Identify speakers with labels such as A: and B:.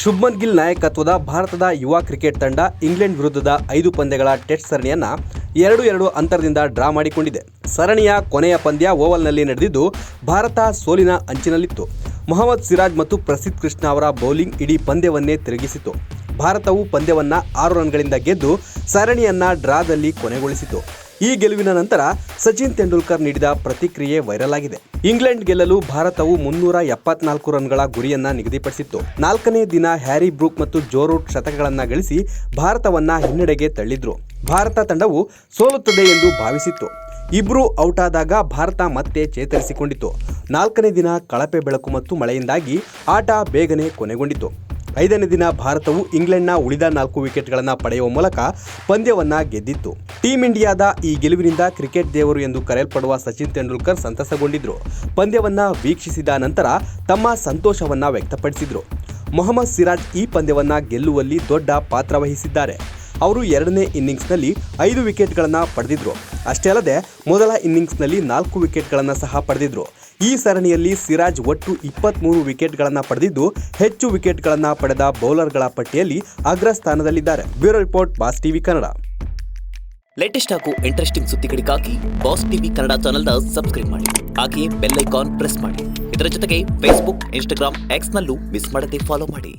A: ಶುಭ್ಮನ್ ಗಿಲ್ ನಾಯಕತ್ವದ ಭಾರತದ ಯುವ ಕ್ರಿಕೆಟ್ ತಂಡ ಇಂಗ್ಲೆಂಡ್ ವಿರುದ್ಧದ 5 ಪಂದ್ಯಗಳ ಟೆಸ್ಟ್ ಸರಣಿಯನ್ನು 2-2 ಅಂತರದಿಂದ ಡ್ರಾ ಮಾಡಿಕೊಂಡಿದೆ. ಸರಣಿಯ ಕೊನೆಯ ಪಂದ್ಯ ಓವಲ್ನಲ್ಲಿ ನಡೆದಿದ್ದು ಭಾರತ ಸೋಲಿನ ಅಂಚಿನಲ್ಲಿತ್ತು. ಮೊಹಮ್ಮದ್ ಸಿರಾಜ್ ಮತ್ತು ಪ್ರಸಿದ್ಧ ಕೃಷ್ಣ ಅವರ ಬೌಲಿಂಗ್ ಇಡೀ ಪಂದ್ಯವನ್ನೇ ತಿರುಗಿಸಿತು. ಭಾರತವು ಪಂದ್ಯವನ್ನು 6 ರನ್ಗಳಿಂದ ಗೆದ್ದು ಸರಣಿಯನ್ನು ಡ್ರಾದಲ್ಲಿ ಕೊನೆಗೊಳಿಸಿತು. ಈ ಗೆಲುವಿನ ನಂತರ ಸಚಿನ್ ತೆಂಡೂಲ್ಕರ್ ನೀಡಿದ ಪ್ರತಿಕ್ರಿಯೆ ವೈರಲ್ ಆಗಿದೆ. ಇಂಗ್ಲೆಂಡ್ ಗೆಲ್ಲಲು ಭಾರತವು 374 ರನ್ಗಳ ಗುರಿಯನ್ನ ನಿಗದಿಪಡಿಸಿತ್ತು. 4ನೇ ದಿನ ಹ್ಯಾರಿ ಬ್ರೂಕ್ ಮತ್ತು ಜೋ ರೂಟ್ ಶತಕಗಳನ್ನು ಗಳಿಸಿ ಭಾರತವನ್ನ ಹಿನ್ನಡೆಗೆ ತಳ್ಳಿದ್ರು. ಭಾರತ ತಂಡವು ಸೋಲುತ್ತದೆ ಎಂದು ಭಾವಿಸಿತ್ತು. ಇಬ್ರು ಔಟ್ ಆದಾಗ ಭಾರತ ಮತ್ತೆ ಚೇತರಿಸಿಕೊಂಡಿತು. 4ನೇ ದಿನ ಕಳಪೆ ಬೆಳಕು ಮತ್ತು ಮಳೆಯಿಂದಾಗಿ ಆಟ ಬೇಗನೆ ಕೊನೆಗೊಂಡಿತು. 5ನೇ ದಿನ ಭಾರತವು ಇಂಗ್ಲೆಂಡ್ನ ಉಳಿದ 4 ವಿಕೆಟ್ಗಳನ್ನು ಪಡೆಯುವ ಮೂಲಕ ಪಂದ್ಯವನ್ನ ಗೆದ್ದಿತ್ತು. ಟೀಂ ಇಂಡಿಯಾದ ಈ ಗೆಲುವಿನಿಂದ ಕ್ರಿಕೆಟ್ ದೇವರು ಎಂದು ಕರೆಯಲ್ಪಡುವ ಸಚಿನ್ ತೆಂಡೂಲ್ಕರ್ ಸಂತಸಗೊಂಡಿದ್ರು. ಪಂದ್ಯವನ್ನ ವೀಕ್ಷಿಸಿದ ನಂತರ ತಮ್ಮ ಸಂತೋಷವನ್ನ ವ್ಯಕ್ತಪಡಿಸಿದ್ರು. ಮೊಹಮ್ಮದ್ ಸಿರಾಜ್ ಈ ಪಂದ್ಯವನ್ನ ಗೆಲ್ಲುವಲ್ಲಿ ದೊಡ್ಡ ಪಾತ್ರ ವಹಿಸಿದ್ದಾರೆ. ಅವರು 2ನೇ ಇನ್ನಿಂಗ್ಸ್ನಲ್ಲಿ 5 ವಿಕೆಟ್ಗಳನ್ನು ಪಡೆದಿದ್ರು. ಅಷ್ಟೇ ಅಲ್ಲದೆ ಮೊದಲ ಇನ್ನಿಂಗ್ಸ್ನಲ್ಲಿ 4 ವಿಕೆಟ್ಗಳನ್ನು ಸಹ ಪಡೆದಿದ್ರು. ಈ ಸರಣಿಯಲ್ಲಿ ಸಿರಾಜ್ ಒಟ್ಟು 23 ವಿಕೆಟ್ಗಳನ್ನು ಪಡೆದಿದ್ದು ಹೆಚ್ಚು ವಿಕೆಟ್ಗಳನ್ನು ಪಡೆದ ಬೌಲರ್ಗಳ ಪಟ್ಟಿಯಲ್ಲಿ ಅಗ್ರಸ್ಥಾನದಲ್ಲಿದ್ದಾರೆ. Bureau report, Boss TV Kannada.
B: Latest ಹಾಗೂ ಇಂಟ್ರೆಸ್ಟಿಂಗ್ ಸುದ್ದಿಗಳಿಗಾಗಿ ಬಾಸ್ ಟಿವಿ ಕನ್ನಡ ಚಾನೆಲ್ನ ಸಬ್ಸ್ಕ್ರೈಬ್ ಮಾಡಿ. ಹಾಗೆಯೇ ಬೆಲ್ ಐಕಾನ್ ಪ್ರೆಸ್ ಮಾಡಿ. ಇದರ ಜೊತೆಗೆ ಫೇಸ್ಬುಕ್, ಇನ್ಸ್ಟಾಗ್ರಾಮ್, ಎಕ್ಸ್ನಲ್ಲೂ ಮಿಸ್ ಮಾಡದೆ ಫಾಲೋ ಮಾಡಿ.